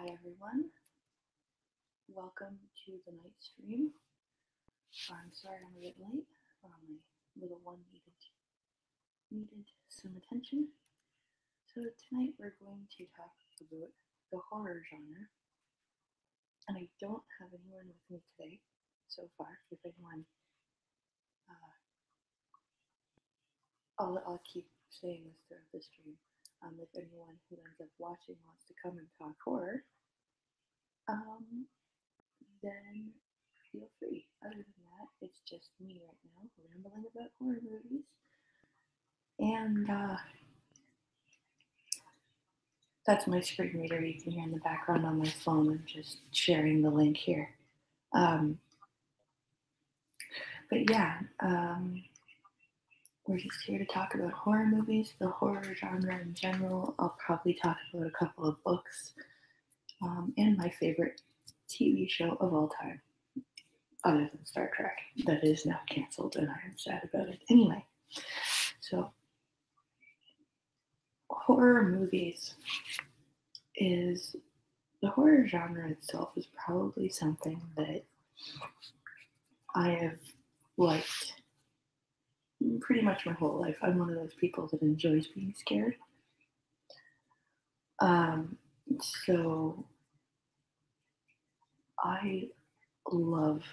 Hi everyone, welcome to the night stream. I'm sorry I'm a bit late. My little one needed some attention. So tonight we're going to talk about the horror genre. And I don't have anyone with me today so far. If anyone, I'll keep saying this throughout the stream. If anyone who ends up watching wants to come and talk horror, then feel free. Other than that, it's just me right now rambling about horror movies. And that's my screen reader you can hear in the background on my phone. I'm just sharing the link here. But yeah, we're just here to talk about horror movies, the horror genre in general. I'll probably talk about a couple of books, and my favorite TV show of all time, other than Star Trek, that is now canceled, and I am sad about it. Anyway, so horror movies is the horror genre itself is probably something that I have liked pretty much my whole life. I'm one of those people that enjoys being scared. So I love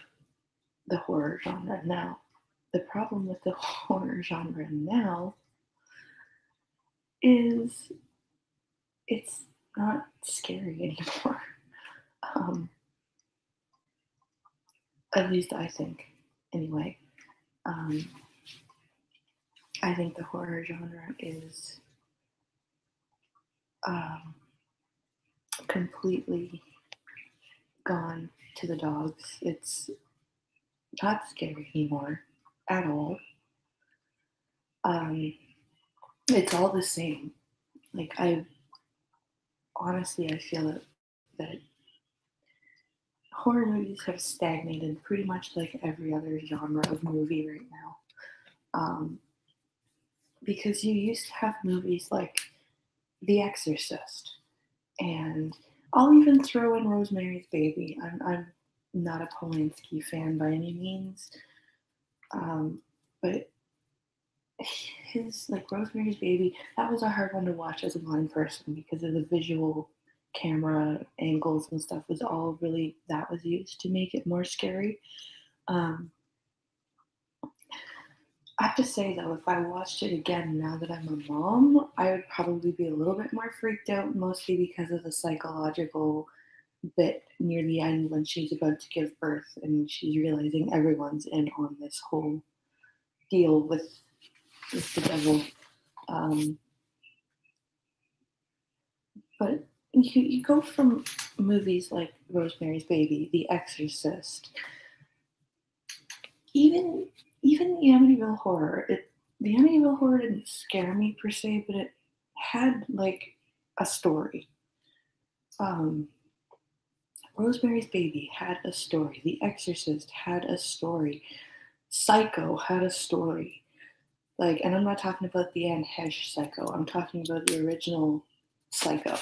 the horror genre now. The problem with the horror genre now is it's not scary anymore. At least I think, anyway. I think the horror genre is completely gone to the dogs. It's not scary anymore at all. It's all the same. Like I feel that horror movies have stagnated pretty much like every other genre of movie right now. Because you used to have movies like The Exorcist, and I'll even throw in Rosemary's Baby. I'm not a Polanski fan by any means, but his Rosemary's Baby, that was a hard one to watch as a blind person because of the visual camera angles and stuff was all really that was used to make it more scary. I have to say though, if I watched it again now that I'm a mom, I would probably be a little bit more freaked out, mostly because of the psychological bit near the end when she's about to give birth and she's realizing everyone's in on this whole deal with the devil. But you go from movies like Rosemary's Baby, The Exorcist, even the Amityville Horror. The Amityville Horror didn't scare me per se, but it had like a story. Rosemary's Baby had a story. The Exorcist had a story. Psycho had a story. And I'm not talking about the Anne Heche Psycho. I'm talking about the original Psycho.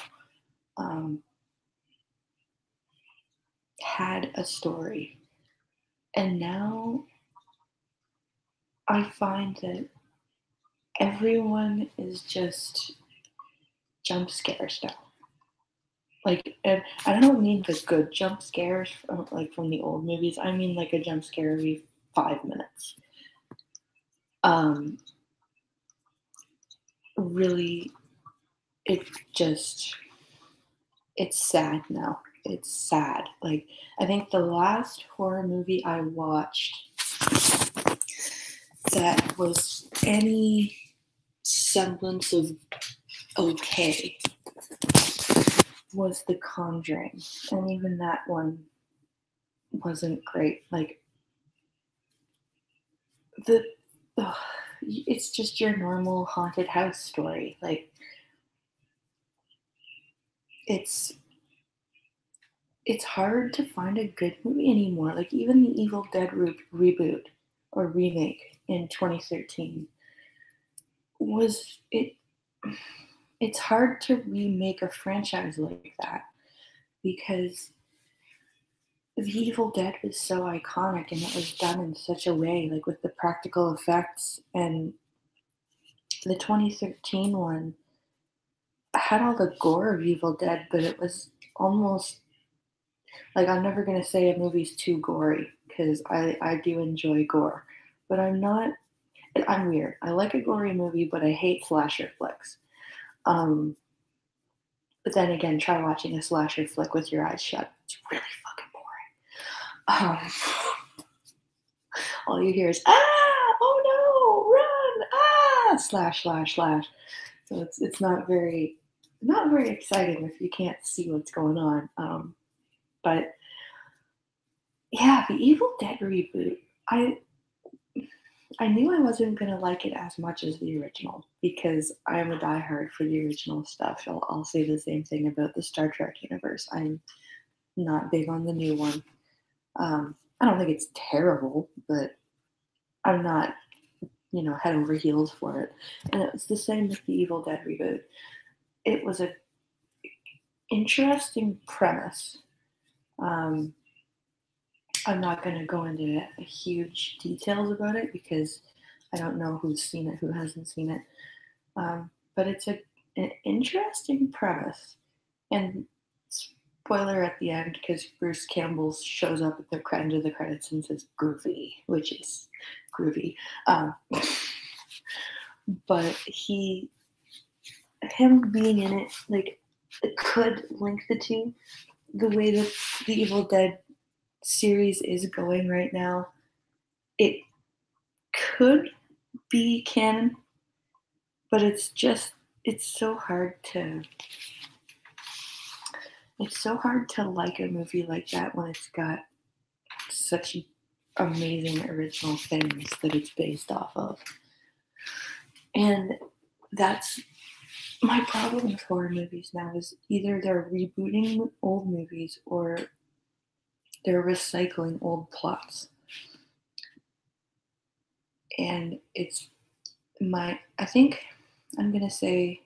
Had a story. And now I find that everyone is just jump scare stuff. And I don't mean the good jump scares from the old movies. I mean like a jump scare every 5 minutes. Really, it's sad now. It's sad. I think the last horror movie I watched that was any semblance of okay was The Conjuring, and even that one wasn't great. It's just your normal haunted house story. It's hard to find a good movie anymore. Even the Evil Dead reboot or remake in 2013 was it. It's hard to remake a franchise like that because The Evil Dead was so iconic and it was done in such a way, like with the practical effects. And the 2013 one had all the gore of Evil Dead, but it was almost like, I'm never going to say a movie's too gory because I do enjoy gore, but I'm weird. I like a gory movie, but I hate slasher flicks. Um, but then again, try watching a slasher flick with your eyes shut. It's really fucking boring. All you hear is, ah, oh no, run, ah, slash, slash, slash. So it's not very exciting if you can't see what's going on. But yeah, the Evil Dead reboot. I knew I wasn't gonna like it as much as the original because I'm a diehard for the original stuff. I'll say the same thing about the Star Trek universe. I'm not big on the new one. I don't think it's terrible, but I'm not, head over heels for it. And it was the same with the Evil Dead reboot. It was an interesting premise. Um, I'm not going to go into huge details about it because I don't know who's seen it, who hasn't seen it. But it's an interesting premise. And spoiler at the end because Bruce Campbell shows up at the end of the credits and says groovy, which is groovy. But him being in it, like, it could link the two. The way that the Evil Dead series is going right now, it could be canon, but it's so hard to like a movie like that when it's got such amazing original things that it's based off of. And that's my problem with horror movies now, is either they're rebooting old movies or they're recycling old plots. And I think I'm going to say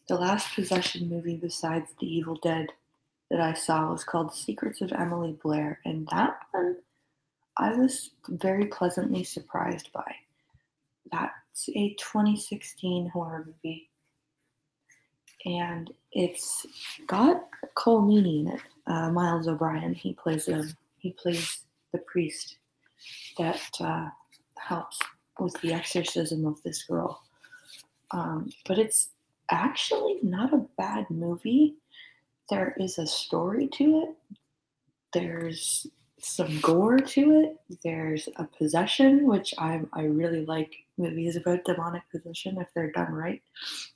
the last possession movie besides The Evil Dead that I saw was called Secrets of Emily Blair. And that one I was very pleasantly surprised by. That's a 2016 horror movie. And it's got Cole Meany in it. Miles O'Brien. He plays the priest that helps with the exorcism of this girl. But it's actually not a bad movie. There is a story to it. There's some gore to it. There's a possession, which I really like movies about demonic possession if they're done right,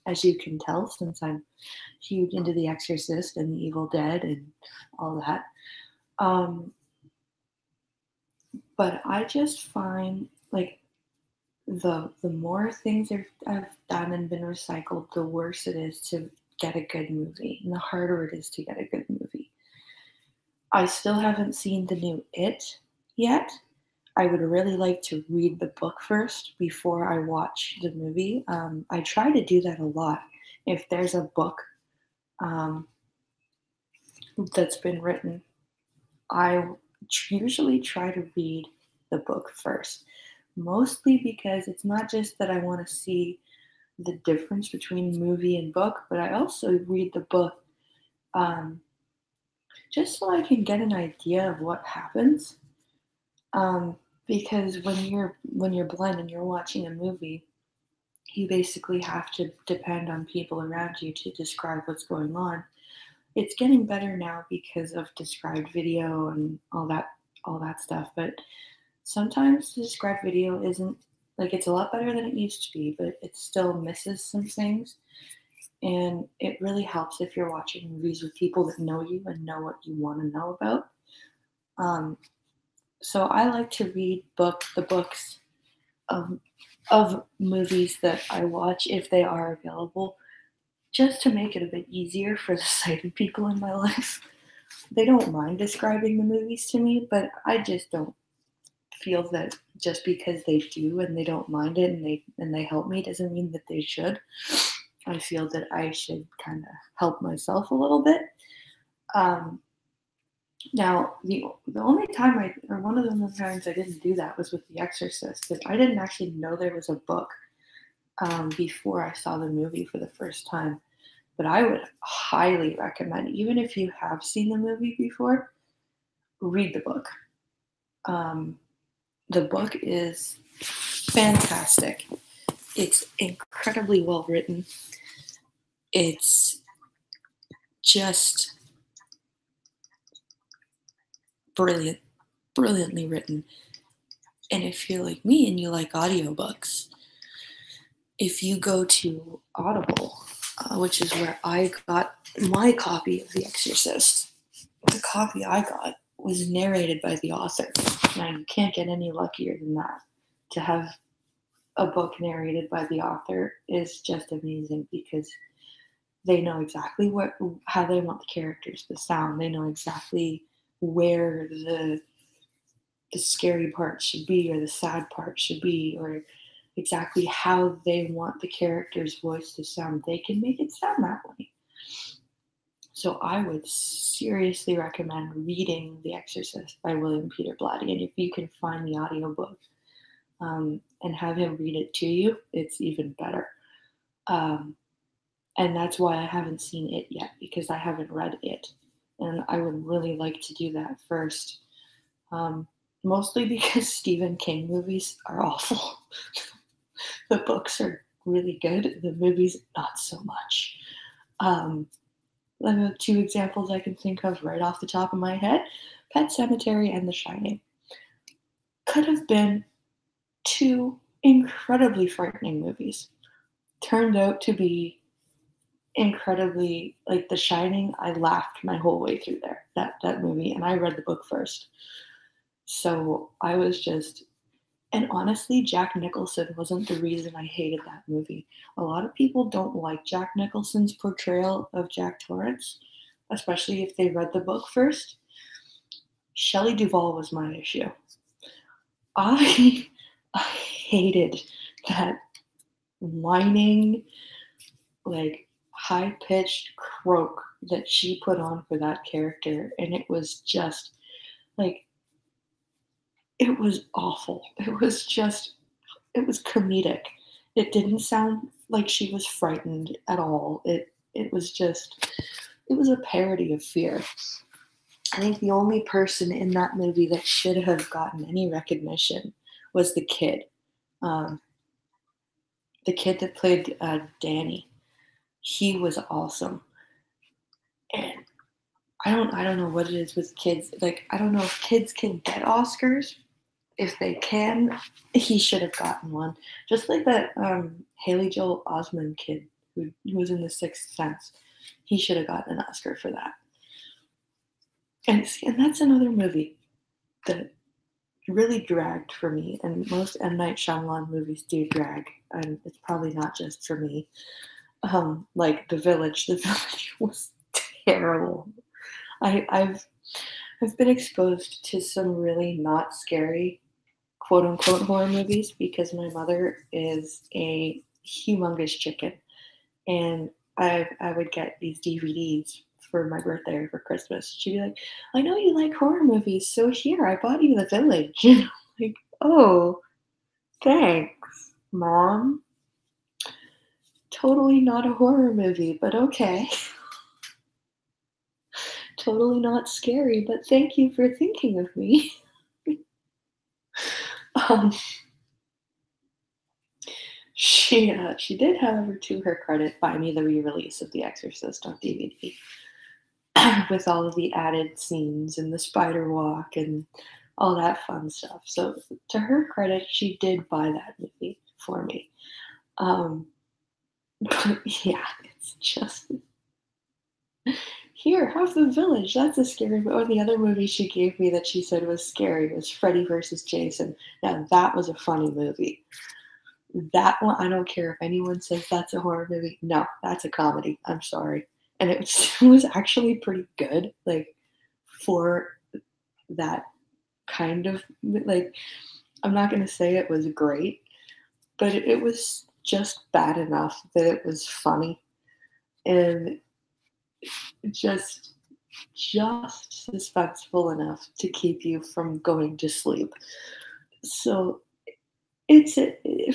as you can tell, since I'm huge into The Exorcist and The Evil Dead and all that. But I just find, like, the more things I've done and been recycled, the worse it is to get a good movie, and the harder it is to get a good movie. I still haven't seen the new It yet. I would really like to read the book first before I watch the movie. I try to do that a lot. If there's a book that's been written, I usually try to read the book first. Mostly because it's not just that I want to see the difference between movie and book, but I also read the book just so I can get an idea of what happens. Because when you're blind and you're watching a movie, you basically have to depend on people around you to describe what's going on. It's getting better now because of described video and all that stuff, but sometimes the described video isn't, like, it's a lot better than it used to be, but it still misses some things. And it really helps if you're watching movies with people that know you and know what you want to know about. So I like to read the books of movies that I watch if they are available, just to make it a bit easier for the sighted people in my life. They don't mind describing the movies to me, but I just don't feel that just because they do and they don't mind it and they help me doesn't mean that they should. I feel that I should kind of help myself a little bit. Now, the only time or one of the only times I didn't do that was with The Exorcist, because I didn't actually know there was a book before I saw the movie for the first time. But I would highly recommend, even if you have seen the movie before, read the book. Um, the book is fantastic. It's incredibly well written. It's just brilliant, brilliantly written. And if you're like me and you like audiobooks, if you go to Audible, which is where I got my copy of The Exorcist, the copy I got was narrated by the author. Now, you can't get any luckier than that. To have a book narrated by the author is just amazing, because they know exactly how they want the characters to sound. They know exactly where the scary part should be, or the sad part should be, or exactly how they want the character's voice to sound. They can make it sound that way. So I would seriously recommend reading The Exorcist by William Peter Blatty. And if you can find the audiobook and have him read it to you, it's even better. And that's why I haven't seen it yet, because I haven't read it. And I would really like to do that first. Mostly because Stephen King movies are awful. The books are really good, the movies, not so much. Two examples I can think of right off the top of my head: Pet Sematary and The Shining. Could have been two incredibly frightening movies. Turned out to be incredibly, like The Shining, I laughed my whole way through that movie, and I read the book first. So I was just, and honestly, Jack Nicholson wasn't the reason I hated that movie. A lot of people don't like Jack Nicholson's portrayal of Jack Torrance, especially if they read the book first. Shelley Duvall was my issue. I hated that whining, like, high-pitched croak that she put on for that character, and it was just, like, it was awful. It was comedic. It didn't sound like she was frightened at all. It was a parody of fear. I think the only person in that movie that should have gotten any recognition was the kid. Um, the kid that played Danny. He was awesome. And I don't know what it is with kids. Like, I don't know if kids can get Oscars. If they can, he should have gotten one. Just like that Haley Joel Osment kid who was in The Sixth Sense. He should have gotten an Oscar for that. And that's another movie that really dragged for me. And most M. Night Shyamalan movies do drag. And it's probably not just for me. Like The Village. The Village was terrible. I've been exposed to some really not scary quote unquote horror movies because my mother is a humongous chicken, and I would get these DVDs for my birthday or for Christmas. She'd be like, "I know you like horror movies, so here, I bought you The Village." You know, like, oh, thanks, Mom. Totally not a horror movie, but okay. Totally not scary, but thank you for thinking of me. um, she did, however, to her credit, buy me the re-release of The Exorcist on DVD with all of the added scenes and the spider walk and all that fun stuff. So to her credit, she did buy that movie for me. But yeah, it's just, here, have The Village. That's a scary movie. Oh, the other movie she gave me that she said was scary was Freddy vs. Jason. Now that was a funny movie. That one, I don't care if anyone says that's a horror movie. No, that's a comedy. I'm sorry. And it was actually pretty good, like, for that kind of, like, I'm not going to say it was great, but it was just bad enough that it was funny. And just, just suspenseful enough to keep you from going to sleep. So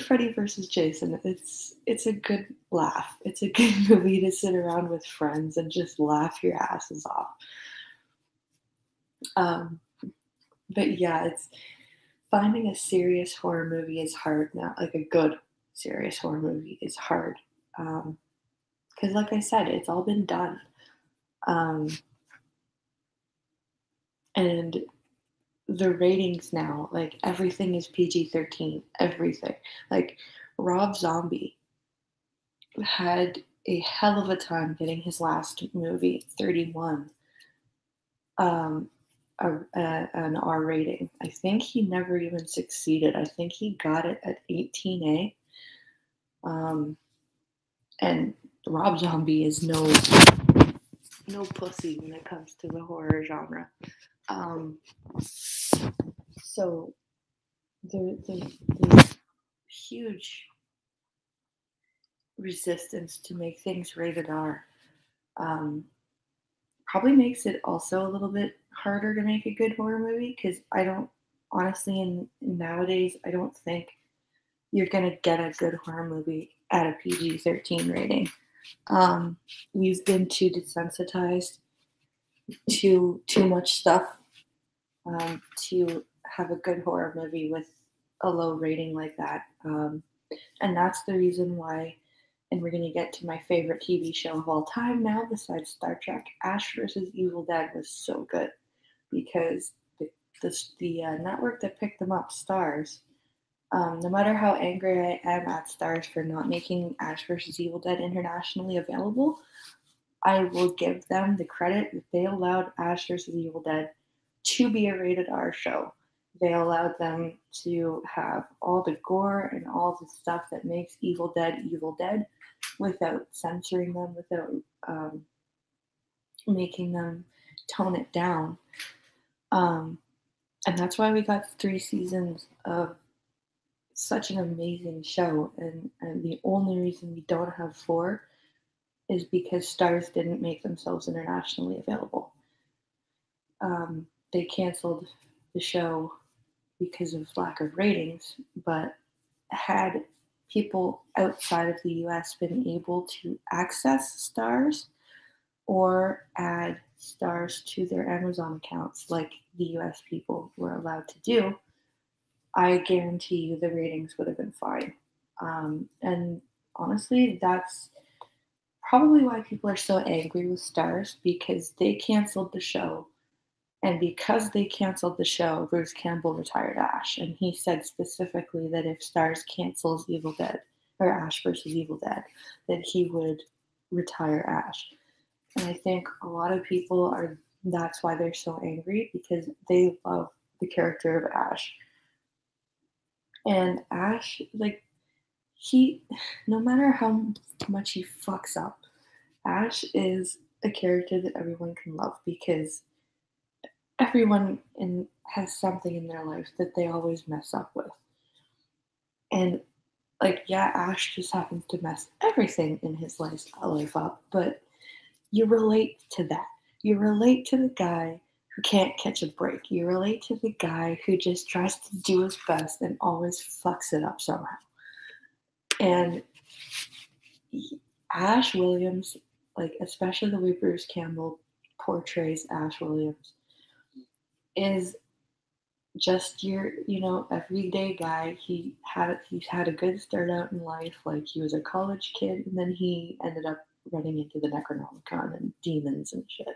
Freddy versus Jason. It's a good laugh. It's a good movie to sit around with friends and just laugh your asses off. Um, but yeah, it's finding a serious horror movie is hard now. Like a good serious horror movie is hard. Because like I said, it's all been done. Um, and the ratings now, like everything is PG-13. Everything. Like Rob Zombie had a hell of a time getting his last movie, 31, um, an R rating. I think he never even succeeded. I think he got it at 18A. Um, and Rob Zombie is no pussy when it comes to the horror genre. So the huge resistance to make things rated R um, probably makes it also a little bit harder to make a good horror movie because I don't honestly in nowadays I don't think you're gonna get a good horror movie at a PG-13 rating. We've been too desensitized to too much stuff to have a good horror movie with a low rating like that. And that's the reason why, and we're going to get to my favorite TV show of all time now, besides Star Trek, Ash vs. Evil Dead was so good because the network that picked them up, Stars, no matter how angry I am at Stars for not making Ash vs. Evil Dead internationally available, I will give them the credit that they allowed Ash vs. Evil Dead to be a rated R show. They allowed them to have all the gore and all the stuff that makes Evil Dead without censoring them, without making them tone it down. And that's why we got 3 seasons of such an amazing show. And the only reason we don't have 4 is because Stars didn't make themselves internationally available. They canceled the show because of lack of ratings, but had people outside of the US been able to access Stars or add Stars to their Amazon accounts like the US people were allowed to do, I guarantee you the ratings would have been fine. And honestly, that's probably why people are so angry with Stars because they canceled the show. And because they canceled the show, Bruce Campbell retired Ash. And he said specifically that if Stars cancels Evil Dead, or Ash versus Evil Dead, that he would retire Ash. And I think a lot of people are, that's why they're so angry because they love the character of Ash. And Ash, like, no matter how much he fucks up, Ash is a character that everyone can love because everyone has something in their life that they always mess up with. And, like, yeah, Ash just happens to mess everything in his life up, but you relate to that. You relate to the guy who can't catch a break. You relate to the guy who just tries to do his best and always fucks it up somehow. And Ash Williams, like, especially the way Bruce Campbell portrays Ash Williams, is just your, everyday guy. He's had a good start out in life. Like, he was a college kid, and then he ended up running into the Necronomicon and demons and shit.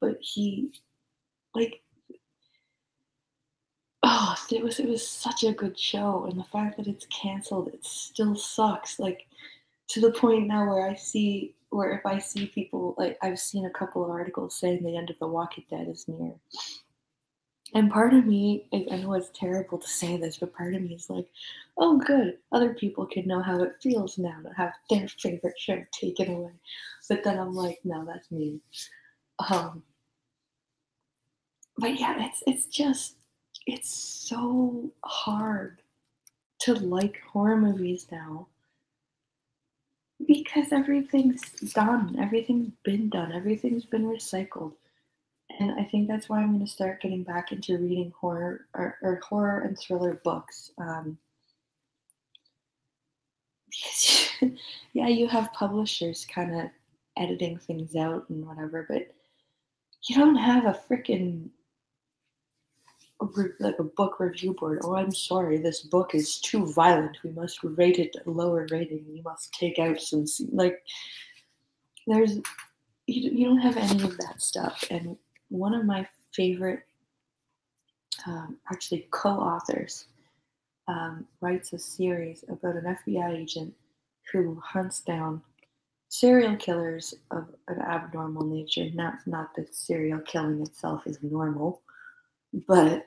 But he, like, it was such a good show, and the fact that it's canceled, it still sucks. Like, to the point now where if I see people, like, I've seen a couple of articles saying the end of The Walking Dead is near. And part of me, I know it's terrible to say this, but part of me is like, oh, good. Other people can know how it feels now to have their favorite show taken away. But then I'm like, no, that's mean. But yeah, it's so hard to like horror movies now because everything's done. Everything's been done. Everything's been recycled. And I think that's why I'm going to start getting back into reading horror or horror and thriller books. Because yeah, you have publishers kind of editing things out and whatever, but you don't have a freaking like a book review board. Oh, I'm sorry, this book is too violent. We must rate it a lower rating. We must take out some like there's you don't have any of that stuff. And one of my favorite actually co-authors writes a series about an FBI agent who hunts down serial killers of an abnormal nature. Not that serial killing itself is normal, but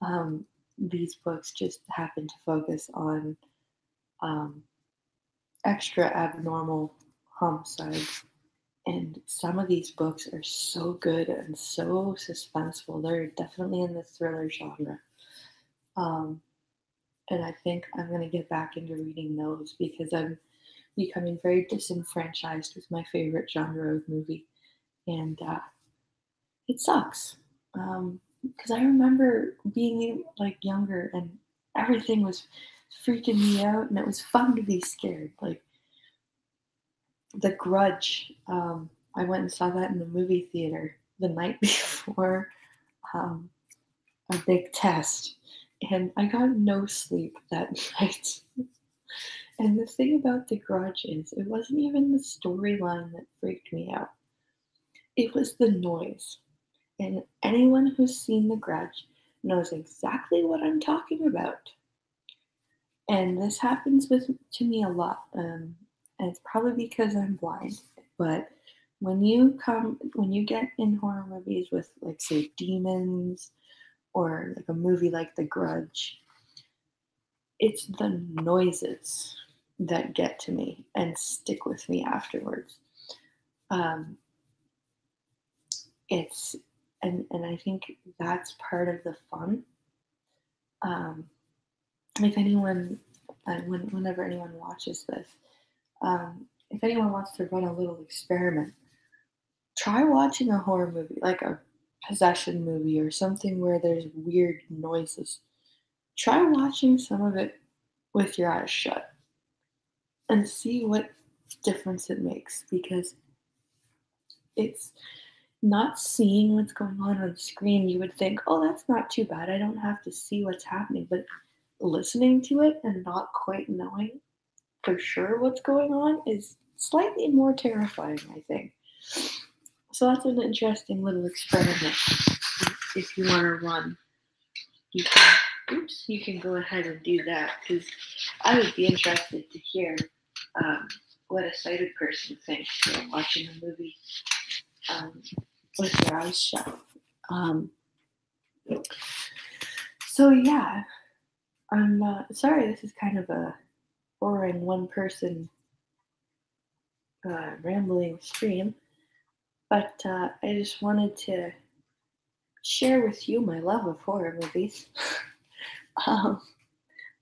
um, these books just happen to focus on um, extra abnormal homicides. And some of these books are so good and so suspenseful. They're definitely in the thriller genre. Um, and I think I'm going to get back into reading those because I'm becoming very disenfranchised with my favorite genre of movie. And it sucks. Because I remember being like younger and everything was freaking me out and it was fun to be scared. Like The Grudge, I went and saw that in the movie theater the night before um, a big test, and I got no sleep that night. And the thing about The Grudge is, it wasn't even the storyline that freaked me out, it was the noise. And anyone who's seen The Grudge knows exactly what I'm talking about. And this happens to me a lot, and it's probably because I'm blind. But when you get in horror movies with, like, say, demons or like a movie like The Grudge, it's the noises that get to me and stick with me afterwards. Um, it's and I think that's part of the fun. Um, if anyone, whenever anyone watches this, if anyone wants to run a little experiment, try watching a horror movie, like a possession movie or something where there's weird noises. Try watching some of it with your eyes shut and see what difference it makes because it's not seeing what's going on the screen. You would think, oh, that's not too bad. I don't have to see what's happening. But listening to it and not quite knowing for sure what's going on is slightly more terrifying, I think. So that's an interesting little experiment. If you want to run, you can go ahead and do that because I would be interested to hear um, what a sighted person thinks while watching a movie um, with their eyes shut. Um, so yeah, I'm sorry. This is kind of a boring one-person rambling stream, but I just wanted to share with you my love of horror movies. um,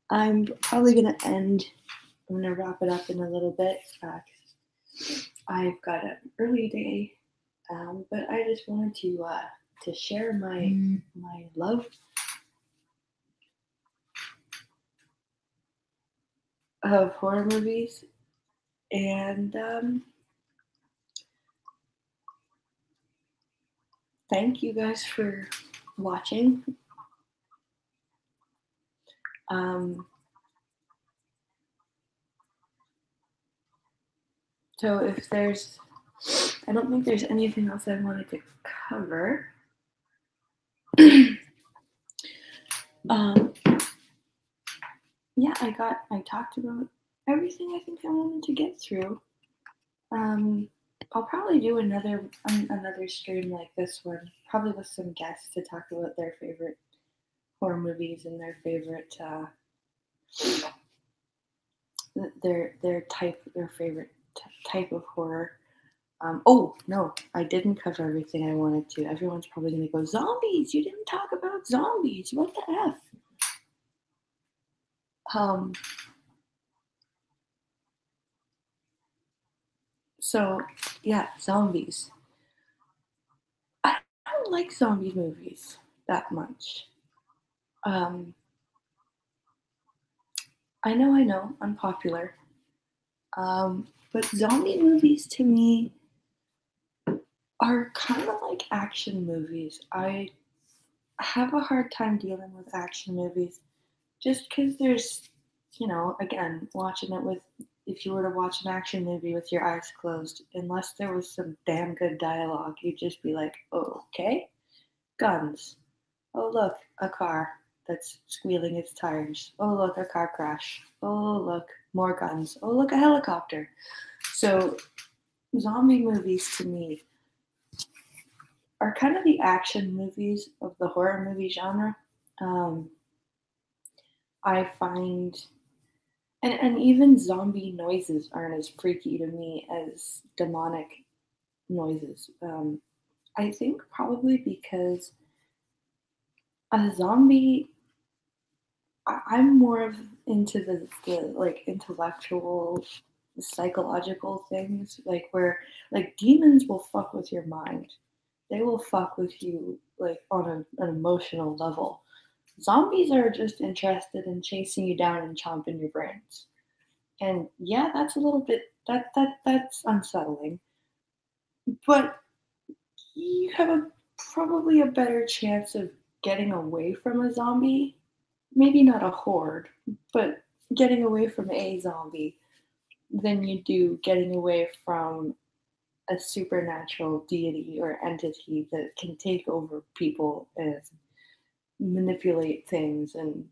I'm probably gonna end. I'm gonna wrap it up in a little bit. I've got an early day, but I just wanted to share my love of horror movies, and thank you guys for watching. Um, so if there's, I don't think there's anything else I wanted to cover. um, yeah, I talked about everything I think I wanted to get through. I'll probably do another stream like this one, probably with some guests to talk about their favorite horror movies and their favorite their favorite type of horror. Oh no, I didn't cover everything I wanted to. Everyone's probably gonna go, zombies. You didn't talk about zombies. What the f? Um. So yeah, zombies. don't like zombie movies that much. Um, I know, unpopular. But zombie movies to me are kind of like action movies. I have a hard time dealing with action movies just because there's, again, watching it with, if you were to watch an action movie with your eyes closed, unless there was some damn good dialogue, you'd just be like, oh, okay, guns. Oh, look, a car that's squealing its tires. Oh, look, a car crash. Oh, look, more guns. Oh, look, a helicopter. So, zombie movies to me are kind of the action movies of the horror movie genre. Um, I find, and even zombie noises aren't as freaky to me as demonic noises. I think probably because a zombie, I'm more of into the like intellectual, psychological things, like where like demons will fuck with your mind. They will fuck with you like on an emotional level. Zombies are just interested in chasing you down and chomping your brains. And yeah, that's a little bit that's unsettling. But you have probably a better chance of getting away from a zombie. Maybe not a horde, but getting away from a zombie than you do getting away from a supernatural deity or entity that can take over people and manipulate things, and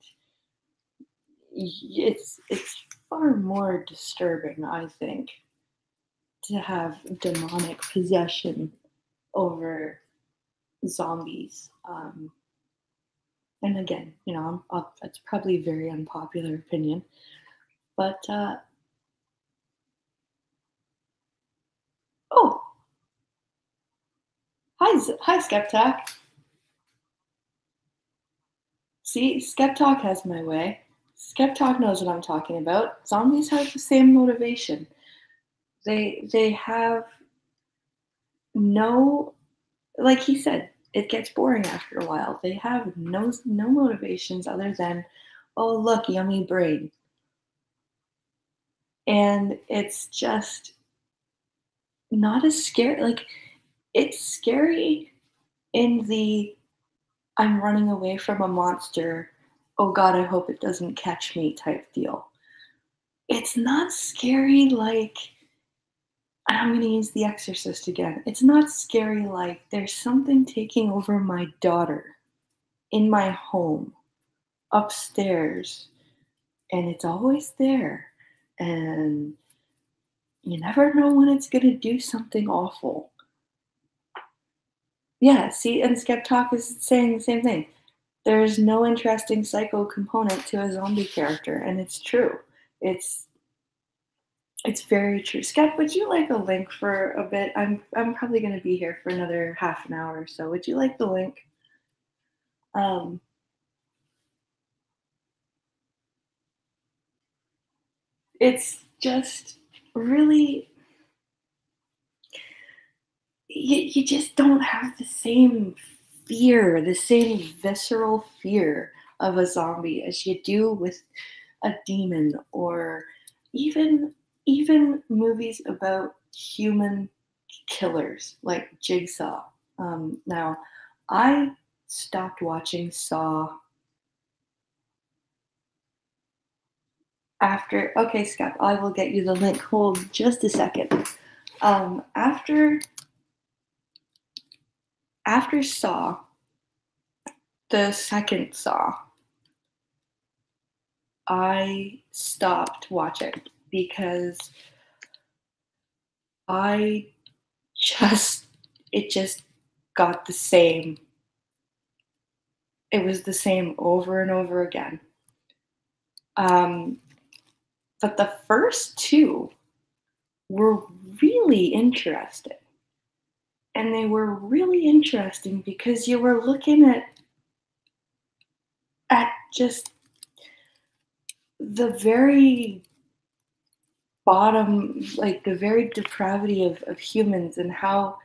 it's far more disturbing, I think, to have demonic possession over zombies. And again, it's probably a very unpopular opinion, but oh, hi, Skeptalk. See, Skeptalk has my way. Skeptalk knows what I'm talking about. Zombies have the same motivation. They have no, like he said, it gets boring after a while. They have no motivations other than, oh look, yummy brain. And it's just not as scary. Like, it's scary in the I'm running away from a monster. Oh God, I hope it doesn't catch me type deal. It's not scary like, and I'm going to use The Exorcist again. It's not scary like there's something taking over my daughter in my home upstairs, and it's always there. And you never know when it's going to do something awful. Yeah, see, and Skeptalk is saying the same thing. There's no interesting psycho component to a zombie character, and it's true. It's it's very true. Skep, would you like a link for a bit? I'm probably going to be here for another half an hour or so. Would you like the link? Um, it's just really you just don't have the same fear, the same visceral fear of a zombie as you do with a demon, or even movies about human killers like Jigsaw. Now, I stopped watching Saw after. Okay, Scott, I will get you the link. Hold just a second. After Saw, the second Saw, I stopped watching because I just it just got the same. It was the same over and over again. Um, but the first two were really interesting. And they were really interesting because you were looking at just the very bottom, like the very depravity of humans, and how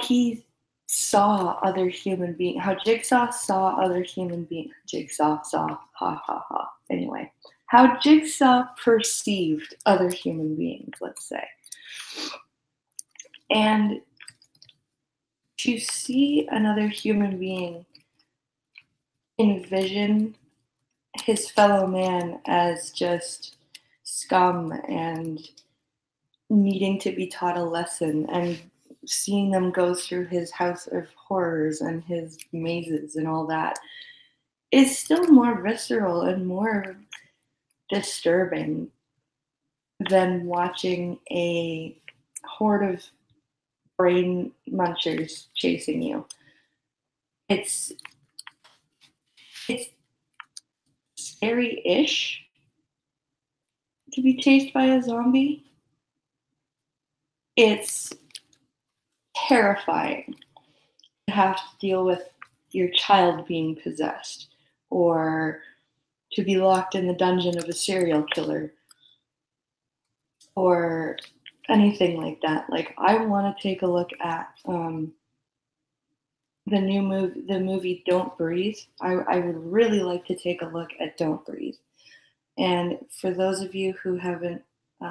he saw other human beings, how Jigsaw saw other human beings. Jigsaw saw, ha ha ha. Anyway, how Jigsaw perceived other human beings, let's say. And to see another human being envision his fellow man as just scum and needing to be taught a lesson, and seeing them go through his house of horrors and his mazes and all that is still more visceral and more disturbing than watching a horde of brain munchers chasing you. It's scary-ish to be chased by a zombie. It's terrifying to have to deal with your child being possessed, or to be locked in the dungeon of a serial killer, or anything like that. Like, I want to take a look at the movie Don't Breathe. I would really like to take a look at Don't Breathe. And for those of you who haven't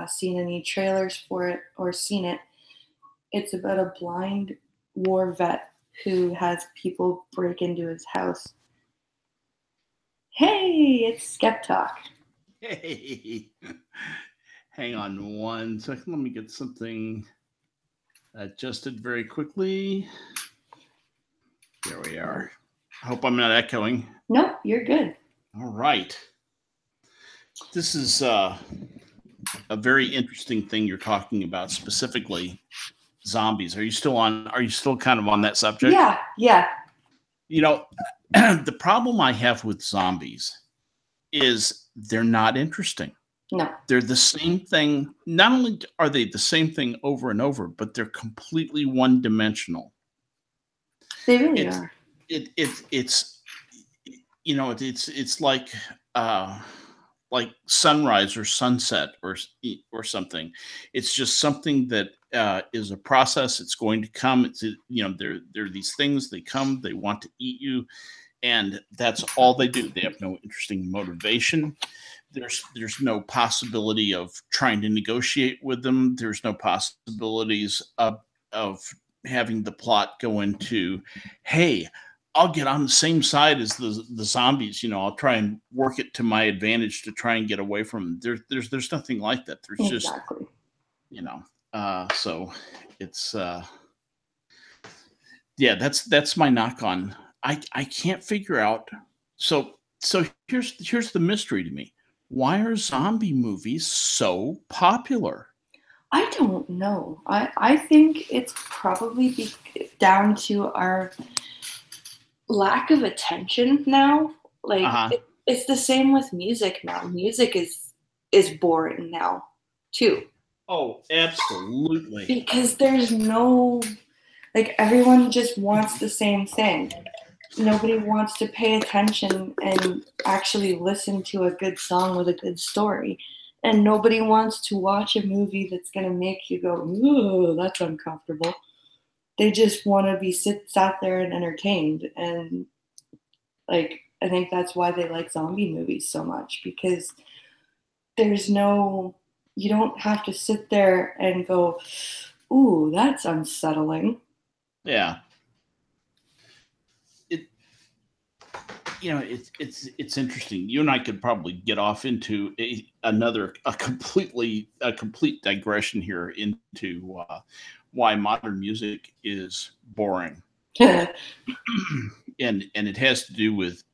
seen any trailers for it or seen it, it's about a blind war vet who has people break into his house. Hey, it's Skep Talk. Hey, hang on one second. Let me get something adjusted very quickly. There we are. I hope I'm not echoing. Nope, you're good. All right. This is a very interesting thing you're talking about, specifically zombies. Are you still kind of on that subject? Yeah. You know, the problem I have with zombies is they're not interesting. No. They're the same thing. Not only are they the same thing over and over, but they're completely one-dimensional. They really are. It's like sunrise or sunset or something. It's just something that is a process. It's going to come. It's there are these things. They come. They want to eat you, and that's all they do. They have no interesting motivation. There's no possibility of trying to negotiate with them. There's no possibilities of having the plot go into, hey, I'll get on the same side as the zombies. I'll try and work it to my advantage to try and get away from them. There's nothing like that. There's exactly. Just, so it's that's my knock on. I can't figure out. So here's the mystery to me. Why are zombie movies so popular? I don't know. I think it's probably down to our lack of attention now. Like, it's the same with music now. Music is boring now too. Oh, absolutely. Because there's no, like, everyone just wants the same thing. Nobody wants to pay attention and actually listen to a good song with a good story. And nobody wants to watch a movie that's going to make you go, ooh, that's uncomfortable. They just want to be sat there and entertained. And, like, I think that's why they like zombie movies so much, because you don't have to sit there and go, ooh, that's unsettling. Yeah. It's interesting. You and I could probably get off into a complete digression here into why modern music is boring. and it has to do with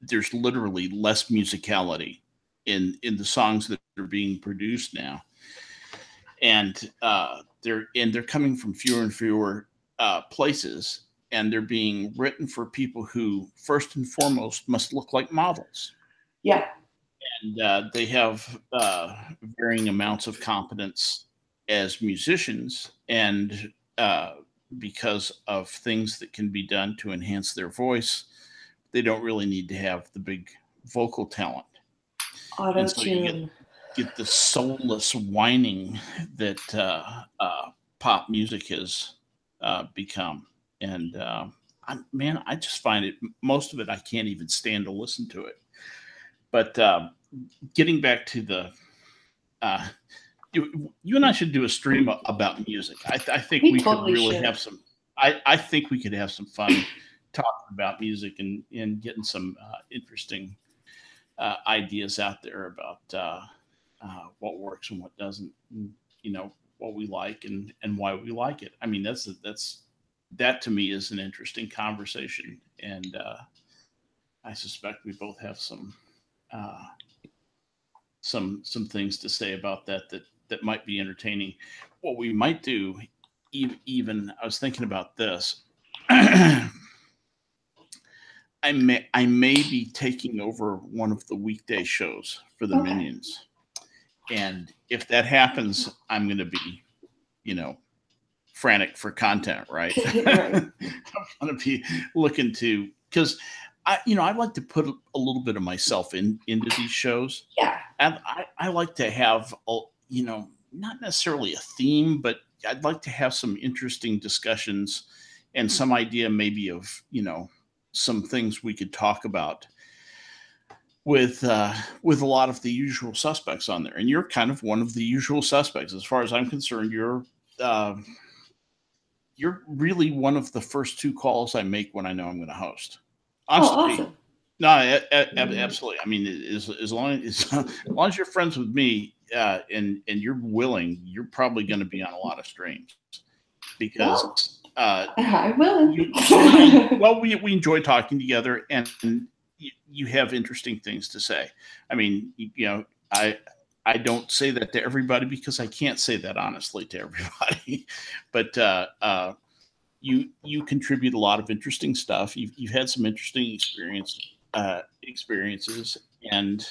there's literally less musicality in the songs that are being produced now, and they're coming from fewer and fewer places, and they're being written for people who first and foremost must look like models. Yeah. And they have varying amounts of competence as musicians, and because of things that can be done to enhance their voice, they don't really need to have the big vocal talent. Auto-tune. So you get the soulless whining that pop music has become. and man, I just find it, most of it, I can't even stand to listen to it. But getting back to the uh, you and I should do a stream about music. I think We we could totally really should. have some. I think we could have some fun talking about music and getting some interesting ideas out there about what works and what doesn't. And, what we like and why we like it. I mean, that to me is an interesting conversation, and I suspect we both have uh, some things to say about that might be entertaining. What we might do, even I was thinking about this. I may be taking over one of the weekday shows for the Okay. Minions, and if that happens, I'm going to be, you know, frantic for content, right? Right. I'm going to be looking to, because I like to put a little bit of myself into these shows, Yeah. and I like to have not necessarily a theme, but I'd like to have some interesting discussions and some idea maybe of some things we could talk about with a lot of the usual suspects on there. And you're kind of one of the usual suspects as far as I'm concerned. Uh, you're really one of the first two calls I make when I know I'm going to host. Oh, Honestly, awesome. no, absolutely. I mean, as long as you're friends with me and you're willing, you're probably going to be on a lot of streams Well, because I will. we enjoy talking together, and you have interesting things to say. I mean, I don't say that to everybody because I can't say that honestly to everybody, but you contribute a lot of interesting stuff. You've had some interesting experiences, and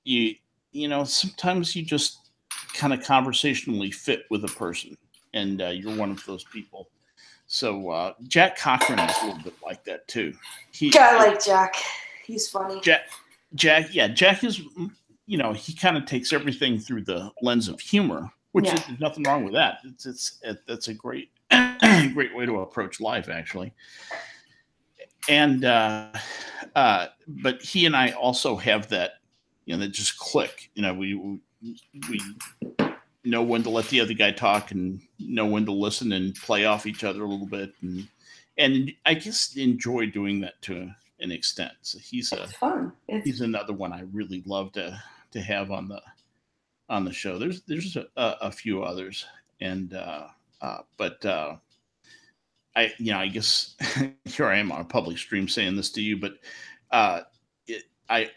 you sometimes you just kind of conversationally fit with a person, and you're one of those people. So Jack Cochran is a little bit like that too. I like Jack. He's funny. Jack is, he kind of takes everything through the lens of humor, which Yeah. is there's nothing wrong with that. That's a great great way to approach life, actually. And but he and I also have that, that just click. We know when to let the other guy talk and know when to listen and play off each other a little bit, and I guess enjoy doing that to an extent. So It's fun. he's another one I really love to have on the show. There's a few others, and but I guess here I am on a public stream saying this to you, but uh, it, I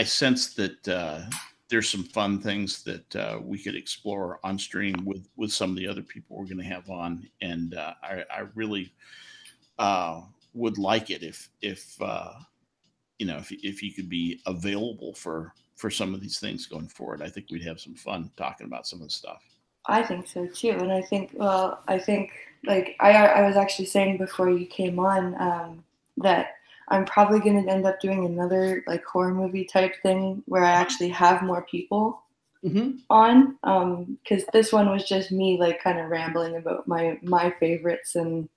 sense that there's some fun things that we could explore on stream with some of the other people we're going to have on, and I really would like it if you could be available for some of these things going forward. I think we'd have some fun talking about some of the stuff. I think so too, and I think like I was actually saying before you came on that I'm probably going to end up doing another like horror movie type thing where I actually have more people on, because this one was just me like kind of rambling about my favorites and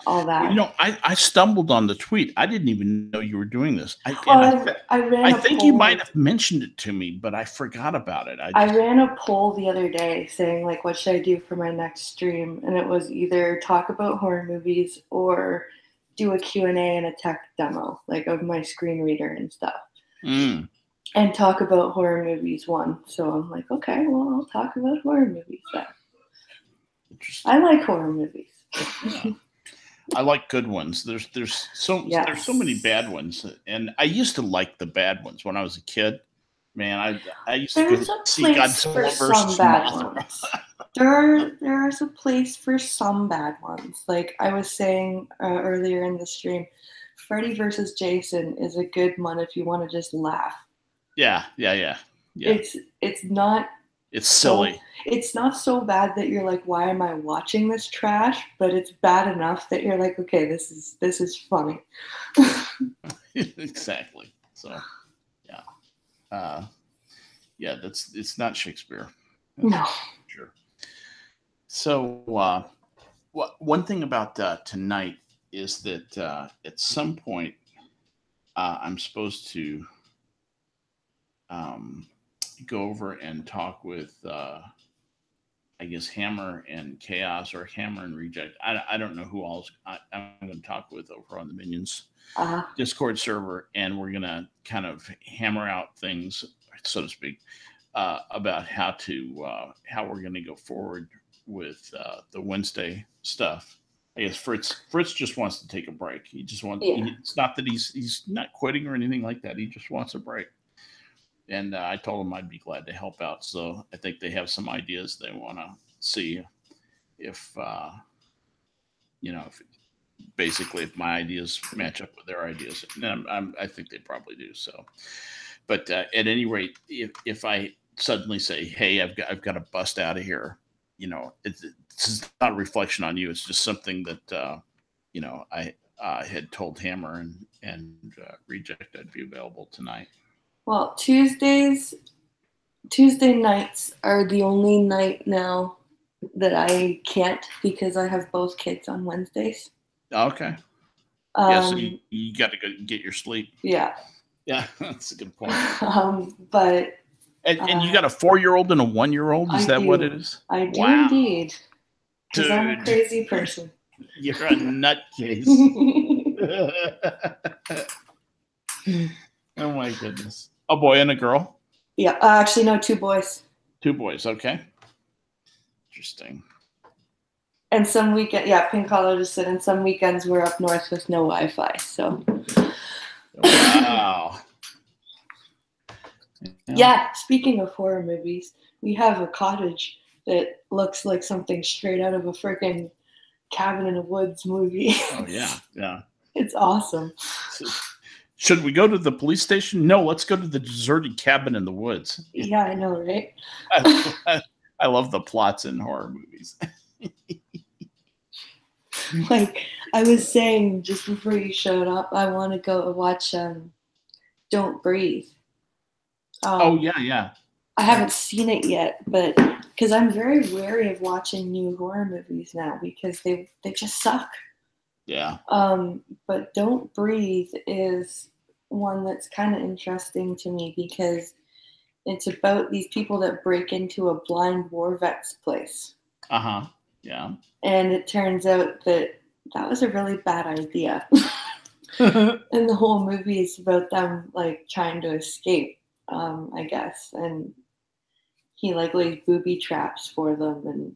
all that. Well, I stumbled on the tweet. I didn't even know you were doing this. I ran a think poll. you might have mentioned it to me, but I forgot about it. I ran a poll the other day saying like, what should I do for my next stream? And it was either talk about horror movies or do a Q&A and a tech demo, like of my screen reader and stuff. And talk about horror movies one. So I'm like, okay, well, I'll talk about horror movies then. I like horror movies. Yeah. I like good ones. There's so many bad ones, and I used to like the bad ones when I was a kid. Man, I used to go see Godzilla versus Mothra. There's a place for some bad ones. Like I was saying earlier in the stream, Freddy versus Jason is a good one if you want to just laugh. Yeah. It's not. It's silly. It's not so bad that you're like, why am I watching this trash? But it's bad enough that you're like, okay, this is funny. Exactly. So, yeah. It's not Shakespeare. No. Sure. So, one thing about tonight is that at some point I'm supposed to um, go over and talk with, I guess, Hammer and Chaos or Hammer and Reject. I don't know who else I'm going to talk with over on the Minions Uh, Discord server, and we're going to kind of hammer out things, so to speak, about how we're going to go forward with the Wednesday stuff. I guess Fritz just wants to take a break. He just wants. yeah. It's not that he's not quitting or anything like that. He just wants a break. And I told him I'd be glad to help out. So I think they have some ideas they want to see if if basically if my ideas match up with their ideas. And I think they probably do. So, but at any rate, if I suddenly say, "Hey, I've got to bust out of here," it's not a reflection on you. It's just something that I had told Hammer and Reject I'd be available tonight. Well, Tuesday nights are the only night now that I can't because I have both kids on Wednesdays. Okay. Yeah, so you got to go get your sleep. Yeah. Yeah, that's a good point. But and you got a 4-year-old and a 1-year-old. Is that what it is? I do Wow. indeed. Because I'm a crazy person. You're a nutcase. Oh my goodness. A boy and a girl? Yeah, actually no, 2 boys. 2 boys, okay. Interesting. And some weekend, Pink Hollow just said, and some weekends we're up north with no Wi-Fi. So. Wow. Yeah, speaking of horror movies, we have a cottage that looks like something straight out of a freaking Cabin in the Woods movie. Oh yeah, yeah. It's awesome. Should we go to the police station? No, let's go to the deserted cabin in the woods. Yeah, I know, right? I love the plots in horror movies. Like I was saying just before you showed up, I want to go watch Don't Breathe. Oh yeah. I haven't seen it yet, but because I'm very wary of watching new horror movies now because they just suck. Yeah. But Don't Breathe is one that's kind of interesting to me because it's about these people that break into a blind war vet's place. Uh-huh. Yeah. And it turns out that was a really bad idea. And the whole movie is about them like trying to escape, I guess. And he like lays booby traps for them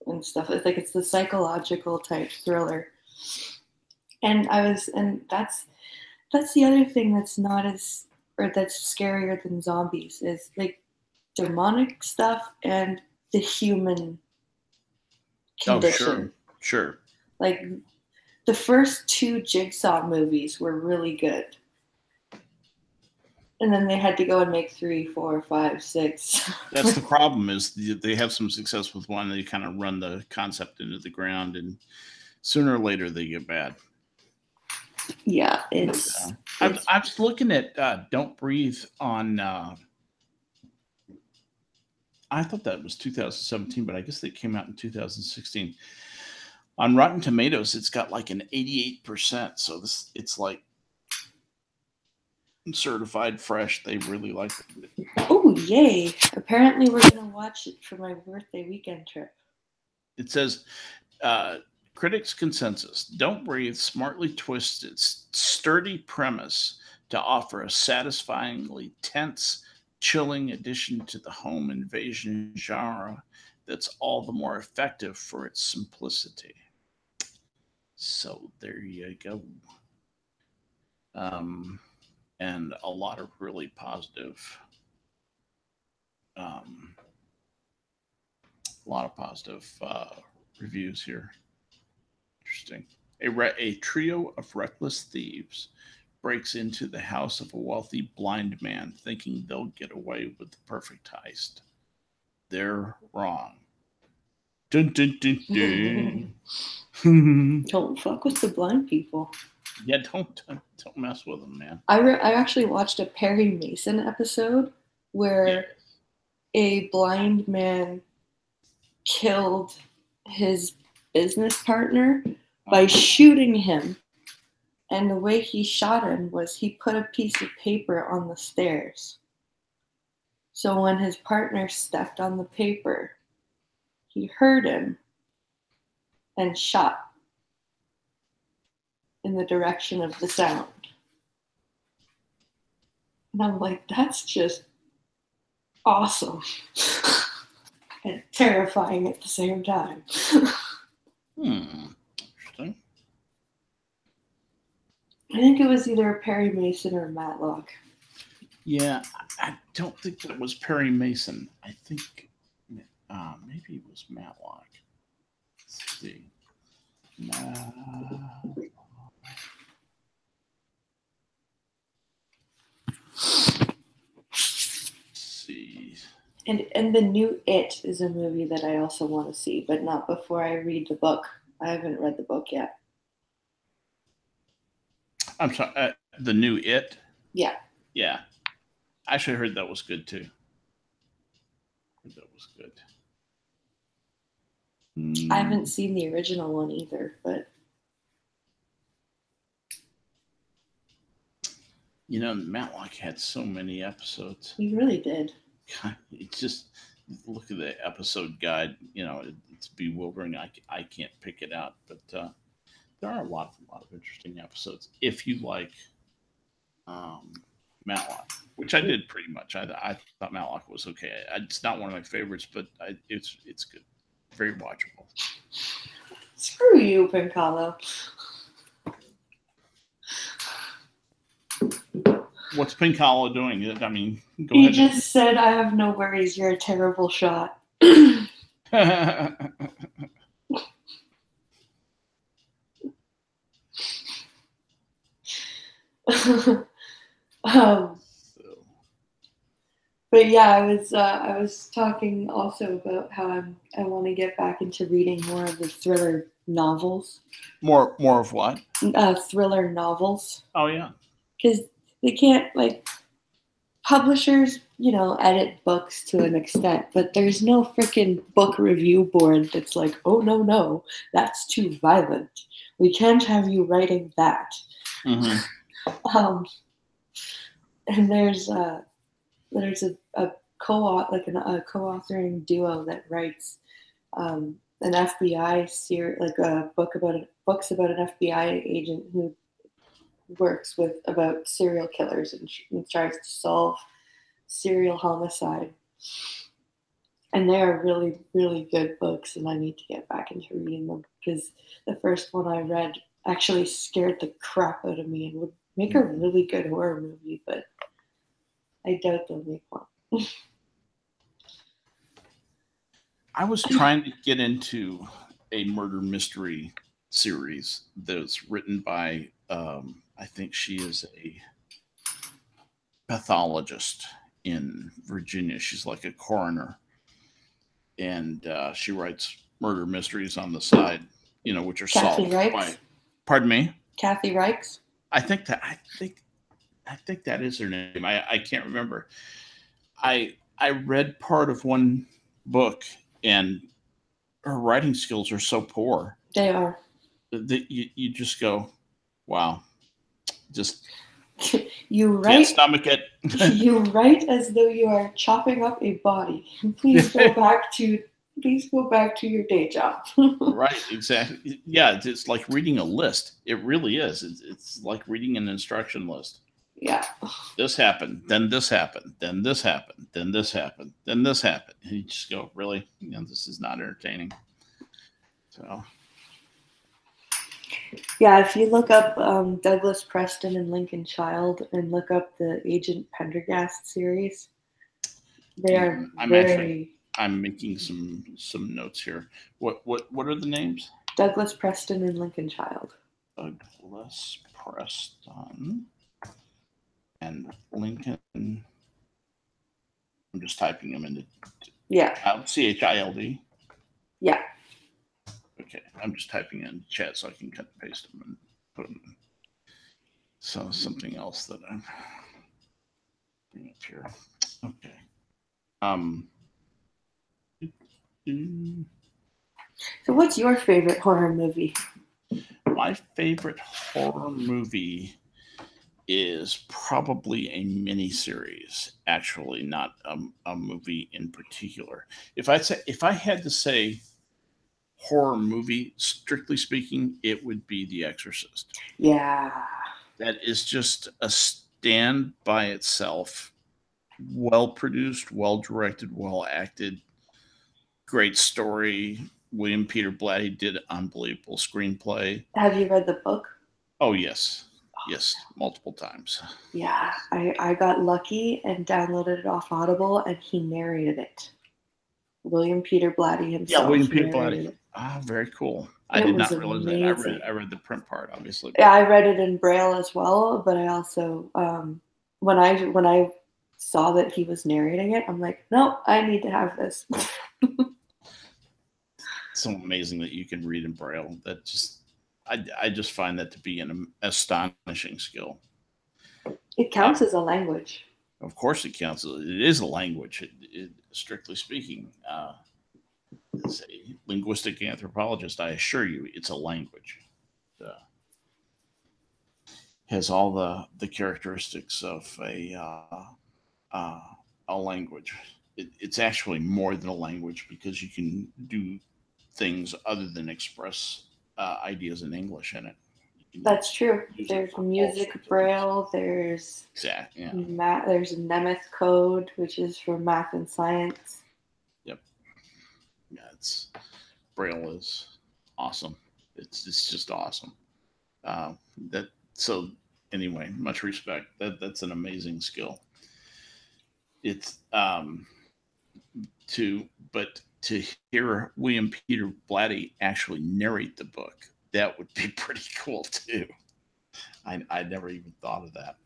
and stuff. It's like it's the psychological type thriller. And that's the other thing that's not as or that's scarier than zombies is like demonic stuff and the human condition. Oh, sure. Like the first 2 Jigsaw movies were really good. And then they had to go and make 3, 4, 5, 6. That's the problem is they have some success with one. They kind of run the concept into the ground and sooner or later they get bad. Yeah, it's I was looking at Don't Breathe on I thought that was 2017, but I guess they came out in 2016. On Rotten Tomatoes, it's got like an 88%. So it's like certified fresh. They really like it. Oh, yay. Apparently we're going to watch it for my birthday weekend trip. It says, critics' consensus, Don't Breathe smartly twists its sturdy premise to offer a satisfyingly tense, chilling addition to the home invasion genre that's all the more effective for its simplicity. So there you go. And a lot of really positive reviews here. Interesting. A trio of reckless thieves breaks into the house of a wealthy blind man thinking they'll get away with the perfect heist. They're wrong. Dun, dun, dun, dun. Don't fuck with the blind people. Yeah, don't mess with them, man. I actually watched a Perry Mason episode where a blind man killed his business partner by shooting him. And the way he shot him was he put a piece of paper on the stairs. So when his partner stepped on the paper, he heard him and shot in the direction of the sound. And I'm like, that's just awesome. And terrifying at the same time. Interesting. I think it was either Perry Mason or Matlock. Yeah, I don't think that was Perry Mason. I think maybe it was Matlock. Let's see. Let's see. And the new It is a movie that I also want to see, but not before I read the book. I haven't read the book yet. I'm sorry, the new It? Yeah. Yeah. I actually heard that was good too. That was good. I haven't seen the original one either, but you know, Matlock had so many episodes. He really did. It's just look at the episode guide. You know, it's bewildering. I can't pick it out, but there are a lot of interesting episodes. If you like Matlock, which I did pretty much. I thought Matlock was okay. It's not one of my favorites, but it's good. Very watchable. Screw you, Pincalo. What's Pincalo doing? I mean, go he ahead. Just said, I have no worries. You're a terrible shot. But yeah, I was talking also about how I want to get back into reading more of the thriller novels. More of what? Thriller novels. Oh yeah. Because they can't, like, publishers, you know, edit books to an extent, but there's no freaking book review board that's like, oh no, that's too violent. We can't have you writing that. Mm-hmm. And there's a co-authoring duo that writes an FBI series, like a books about an FBI agent who works about serial killers and tries to solve serial homicide. And they are really, really good books, and I need to get back into reading them because the first one I read actually scared the crap out of me and would make a really good horror movie, but I doubt they'll make one. I was trying to get into a murder mystery series that's written by, I think she is a pathologist in Virginia. She's like a coroner. And she writes murder mysteries on the side, you know, which are Kathy solved by. Pardon me? Kathy Reichs? I think that is her name. I can't remember. I read part of one book, and her writing skills are so poor. They are. That you just go, wow. Just you write. Can't stomach it. You write as though you are chopping up a body. Please go back to your day job. Right, exactly. Yeah, it's like reading a list. It really is. It's like reading an instruction list. Yeah. This happened, then this happened, then this happened, then this happened, then this happened. And you just go, really? You know, this is not entertaining. So. Yeah, if you look up Douglas Preston and Lincoln Child and look up the Agent Pendergast series, they are I'm making some notes here. What are the names? Douglas Preston and Lincoln Child. Douglas Preston and Lincoln. I'm just typing them into. Yeah. CHILD. Yeah. Okay, I'm just typing in chat so I can cut and paste them and put them in. So something else that I'm bringing up here. Okay. So, what's your favorite horror movie? My favorite horror movie is probably a miniseries, actually, not a movie in particular. If I had to say horror movie, strictly speaking, it would be The Exorcist. Yeah. That is just a stand by itself, well produced, well directed, well acted, great story. William Peter Blatty did unbelievable screenplay. Have you read the book? Oh yes, yes, multiple times. Yeah, Yes. I got lucky and downloaded it off Audible, and he narrated it. William Peter Blatty Yeah, William himself Peter Blatty. narrated it. Ah, very cool. I It did was not realize that. amazing. I read the print part, obviously, Yeah, but I read it in Braille as well, but I also when I saw that he was narrating it, I'm like, no, I need to have this. it's so amazing that you can read in Braille. That just I just find that to be an astonishing skill. It counts as a language. Of course, it counts. It is a language, strictly speaking. As a linguistic anthropologist, I assure you, it's a language. Uh, has all the characteristics of uh, a language. It's actually more than a language because you can do things other than express ideas in English in it. You can That's true. use it There's for all music sorts of things. Braille. There's Exactly. Yeah. There's Nemeth code, which is for math and science. Yep. Yeah. It's Braille is awesome. It's just awesome. Uh, that so anyway, much respect. That's an amazing skill. It's but to hear William Peter Blatty actually narrate the book, that would be pretty cool too. I never even thought of that.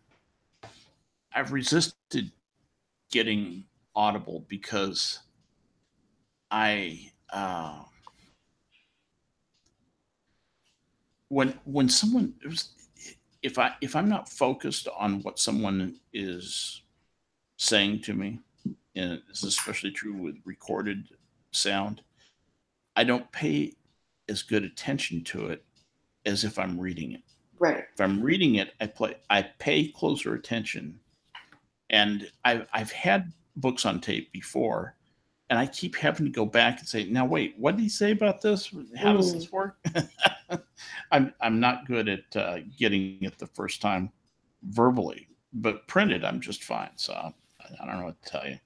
I've resisted getting Audible because I when someone if I'm not focused on what someone is saying to me, and this is especially true with recorded sound, I don't pay as good attention to it as if I'm reading it. Right. If I'm reading it, I pay closer attention. And I've had books on tape before, and I keep having to go back and say, now wait, what did he say about this? How does Mm. this work? I'm not good at getting it the first time verbally, but printed I'm just fine. So I don't know what to tell you.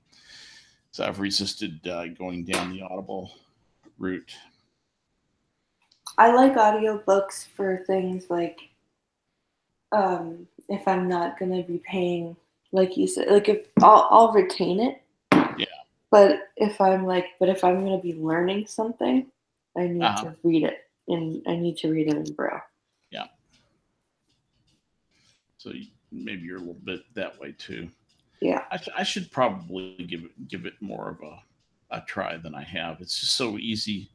So I've resisted going down the Audible route. I like audiobooks for things like if I'm not gonna be paying, like you said, like if I'll retain it. Yeah. But if I'm gonna be learning something, I need Uh-huh. to read it, and I need to read it in Braille. Yeah. So maybe you're a little bit that way too. Yeah. I should probably give it more of a try than I have. It's just so easy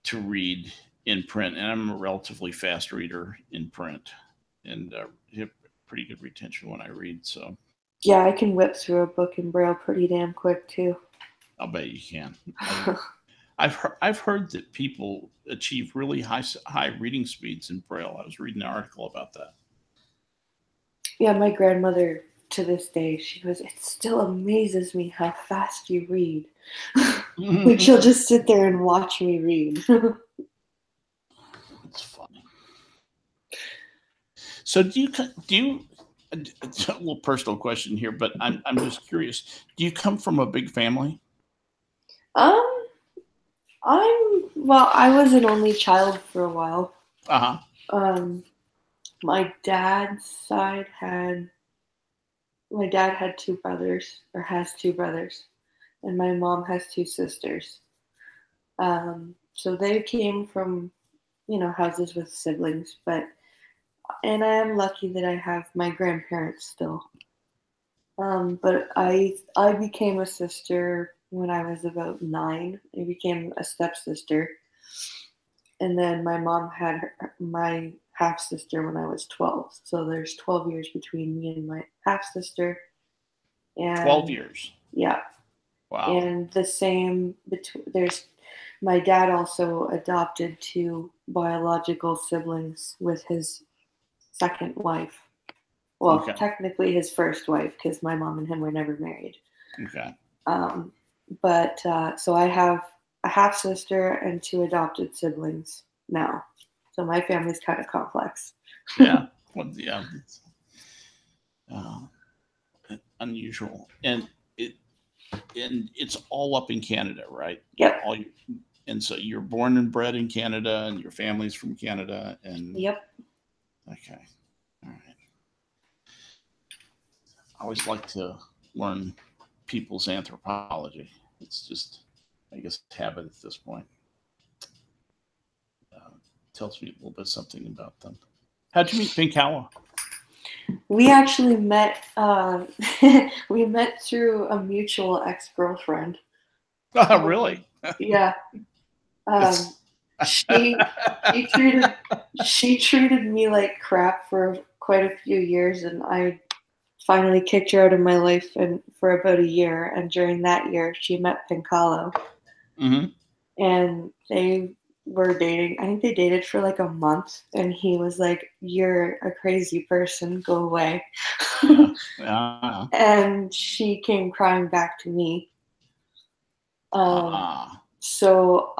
to read in print, and I'm a relatively fast reader in print, and have pretty good retention when I read. So Yeah, I can whip through a book in Braille pretty damn quick too. I'll bet you can. I've heard that people achieve really high reading speeds in Braille. I was reading an article about that. Yeah, my grandmother to this day, she goes, it still amazes me how fast you read. Like she'll just sit there and watch me read. It's funny. So do you it's a little personal question here, but I'm just curious. Do you come from a big family? um, I was an only child for a while. Uh huh. My dad's side my dad had two brothers, or has two brothers, and my mom has two sisters. So they came from, houses with siblings, and I am lucky that I have my grandparents still. But I became a sister when I was about 9. I became a stepsister, and then my mom had my half sister when I was 12. So there's 12 years between me and my half sister, 12 and years. yeah, Wow. and the same between there's my dad also adopted two biological siblings with his second wife. Well, Okay. technically his first wife, because my mom and him were never married. Okay. Um, but so I have a half sister and two adopted siblings now. So my family's kind of complex. Yeah. Well, yeah. It's, uh, unusual, and it's all up in Canada, right? Yep. All you, and so you're born and bred in Canada, and your family's from Canada, and Yep. okay, all right. I always like to learn people's anthropology. It's just, I guess, habit at this point. Uh, Tells me a little bit something about them. How'd you meet Pinkala? We actually met. We met through a mutual ex-girlfriend. Oh, really? Yeah. Um, It's she she treated she treated me like crap for quite a few years, and I finally kicked her out of my life and for about a year. And during that year, she met Pinkalo, hmm and they were dating. I think they dated for like a month, and he was like, "You're a crazy person. Go away." yeah. Uh, And she came crying back to me. Um, uh, so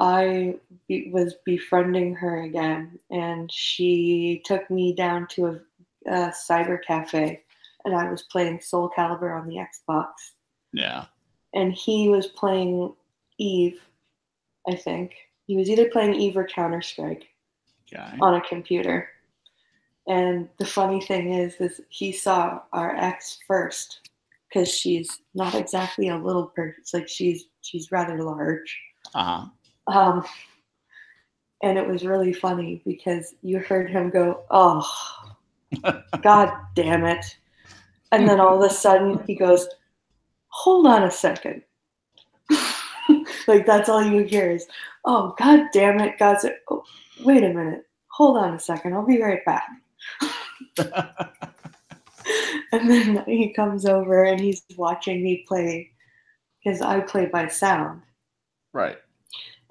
was befriending her again, and she took me down to a cyber cafe, and I was playing Soul Calibur on the Xbox, yeah. and he was playing Eve. I think he was either playing Eve or Counter Strike Okay. on a computer. And the funny thing is he saw our ex first because she's not exactly a little person. It's like she's rather large. Uh Um, and it was really funny because you heard him go, "Oh, huh. God damn it!" And then all of a sudden he goes, "Hold on a second." Like that's all you hear is, "Oh, God damn it!" God said, "Oh, wait a minute, hold on a second, I'll be right back." And then he comes over and he's watching me play because I play by sound. Right.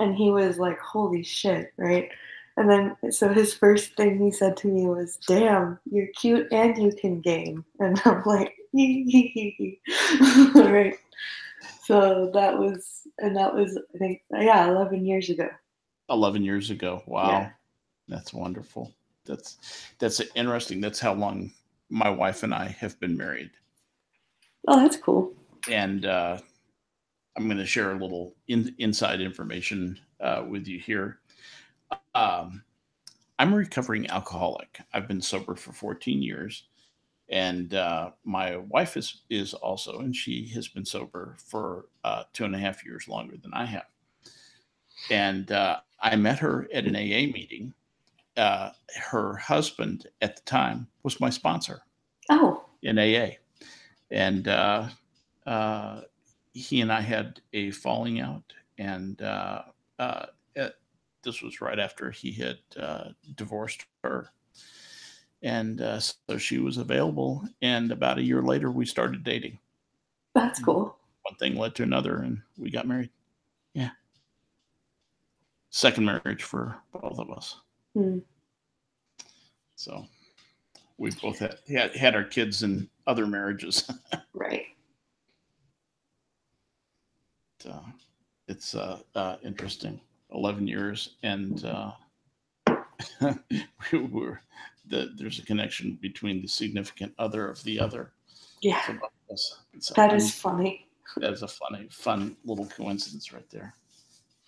And he was like, "Holy shit," right? And then, so his first thing he said to me was, "Damn, you're cute and you can game." And I'm like, right. So that was, I think, yeah, 11 years ago. 11 years ago. Yeah. Wow. That's wonderful. That's interesting. That's how long my wife and I have been married. Oh, that's cool. And I'm going to share a little inside information with you here. Um, I'm a recovering alcoholic. I've been sober for 14 years, and my wife is also, and she has been sober for 2.5 years longer than I have. And I met her at an AA meeting. Her husband at the time was my sponsor Oh, in AA, and uh, he and I had a falling out, and uh, it, this was right after he had divorced her, and so she was available, and about a year later we started dating. that's cool. One thing led to another, and we got married. Yeah, second marriage for both of us. Hmm. So we both had our kids in other marriages. Right. uh, it's interesting. 11 years, and we were there's a connection between the significant other of the other. Yeah, So it's that is funny. that is a fun little coincidence right there.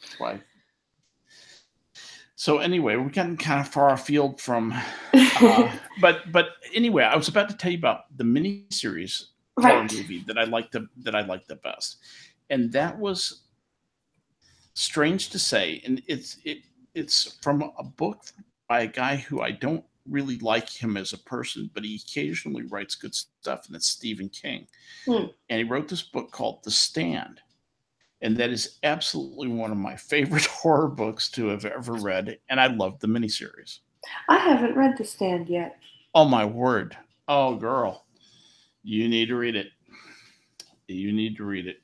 That's why. So anyway, we're getting kind of far afield from, but anyway, I was about to tell you about the miniseries horror Right. movie that I liked the best, and that was strange to say, and it's from a book by a guy who I don't really like him as a person, but he occasionally writes good stuff, and it's Stephen King. Hmm. And he wrote this book called The Stand, and that is absolutely one of my favorite horror books to have ever read, and I love the miniseries. I haven't read The Stand yet. Oh my word! Oh girl, you need to read it. You need to read it.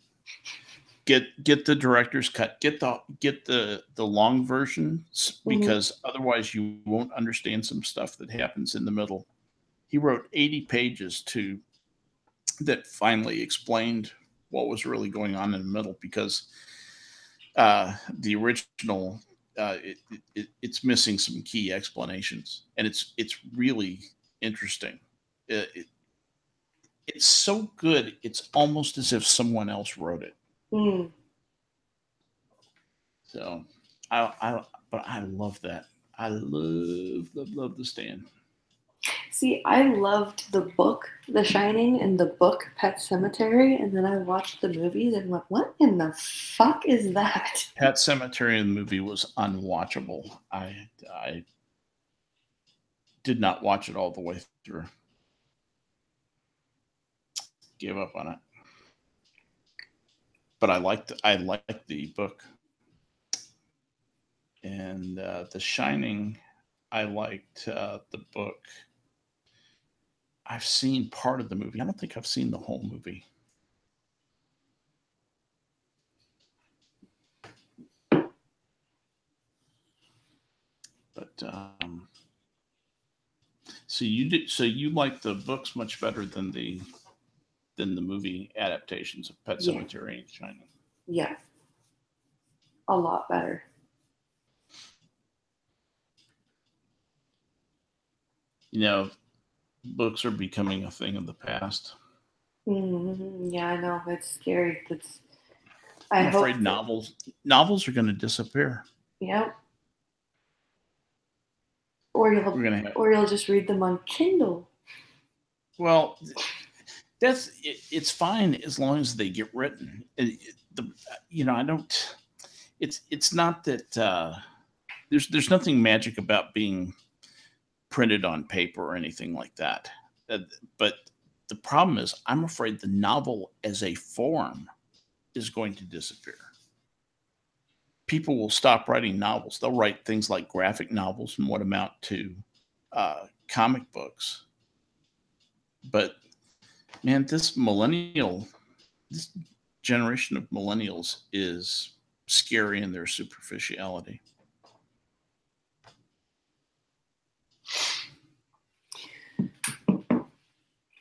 get the director's cut. Get the long version Mhm. because otherwise you won't understand some stuff that happens in the middle. He wrote 80 pages to that finally explained what was really going on in the middle because the original it's missing some key explanations and it's really interesting. It, it's so good it's almost as if someone else wrote it. Mm. So but I love that. I love the stand. See, I loved the book The Shining and the book Pet Cemetery, and then I watched the movies and went, "What in the fuck is that?" Pet Cemetery in the movie was unwatchable. I did not watch it all the way through. Gave up on it. But I liked the book. And The Shining, I liked the book. I've seen part of the movie. I don't think I've seen the whole movie. But so you did. So you like the books much better than the movie adaptations of Pet Yeah, Cemetery and Shining. yeah, a lot better. You know, books are becoming a thing of the past. Yeah, I know it's scary. I I'm hope afraid that, novels are going to disappear. yeah, or We're going to have you'll just read them on Kindle. well, it's fine as long as they get written. The I don't. It's not that there's nothing magic about being printed on paper or anything like that. Uh, but the problem is, I'm afraid the novel as a form is going to disappear. People will stop writing novels. They'll write things like graphic novels and what amount to comic books. But man, this generation of millennials is scary in their superficiality.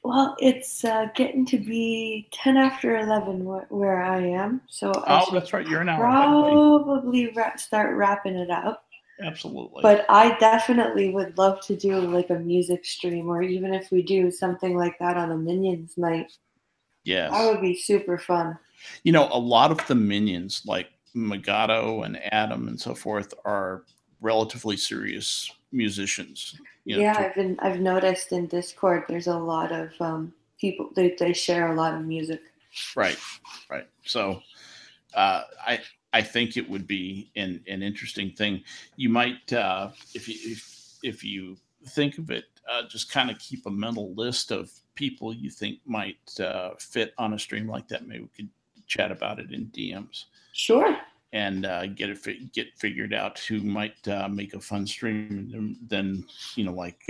Well, it's getting to be 10 after 11 where I am, so I Oh, should that's right. You're an hour ahead of me. probably start wrapping it up. Absolutely. But I definitely would love to do like a music stream, or even if we do something like that on a Minions night, that Yes. would be super fun. A lot of the minions, like Magato and Adam and so forth, are relatively serious musicians. Yeah, I've noticed in Discord there's a lot of people they share a lot of music. Right. So I think it would be an interesting thing. You might, if you think of it, just kind of keep a mental list of people you think might fit on a stream like that. Maybe we could chat about it in DMs Sure. and get figured out who might make a fun stream. And then like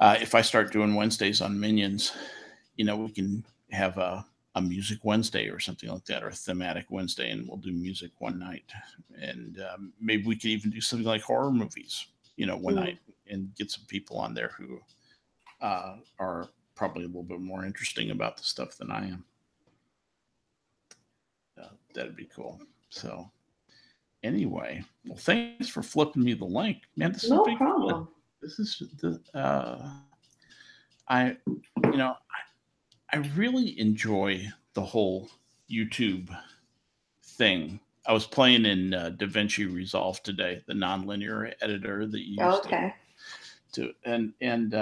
if I start doing Wednesdays on Minions, we can have a music Wednesday or something like that, or a thematic Wednesday, and we'll do music one night. And maybe we could even do something like horror movies, one night, and get some people on there who are probably a little bit more interesting about the stuff than I am. That'd be cool. So anyway, well, thanks for flipping me the link, man. This is No big problem. fun. This is the I you know I really enjoy the whole YouTube thing. I was playing in DaVinci Resolve today, the nonlinear editor that you use Okay. and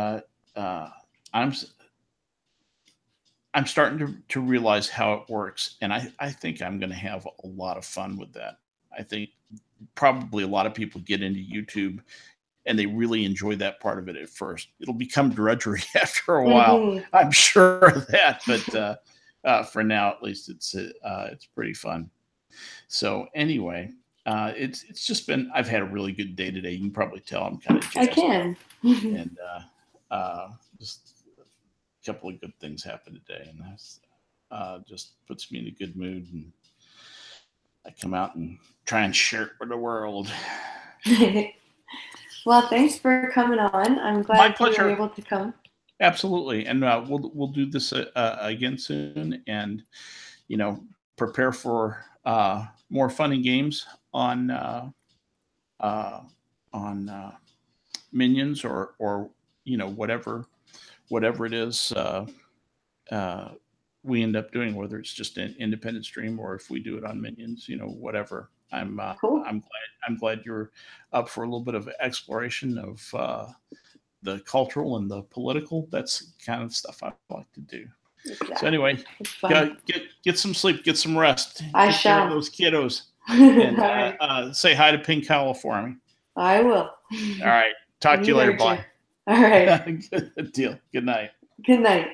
I'm I'm starting to realize how it works, and I think I'm going to have a lot of fun with that. I think probably a lot of people get into YouTube and they really enjoy that part of it at first. It'll become drudgery after a while, I'm sure of that, but for now, at least, it's pretty fun. So anyway, it's just been I've had a really good day today. You can probably tell I'm kind of jazzed I can. up, and just a couple of good things happened today, and just puts me in a good mood, and I come out and try and share it with the world. Well, thanks for coming on. I'm glad My you pleasure. were able to come. Absolutely, and we'll do this again soon, and prepare for more fun and games on Minions, or whatever it is we end up doing, whether it's just an independent stream or if we do it on Minions, whatever. Cool. I'm glad you're up for a little bit of exploration of the cultural and the political. That's the kind of stuff I like to do. Exactly. So anyway, get some sleep, get some rest. I Take shall. care of those kiddos, and Right. say hi to Pink Howell for me. I will. All right. Talk to you later. Bye. All right. Good deal. Good night. Good night.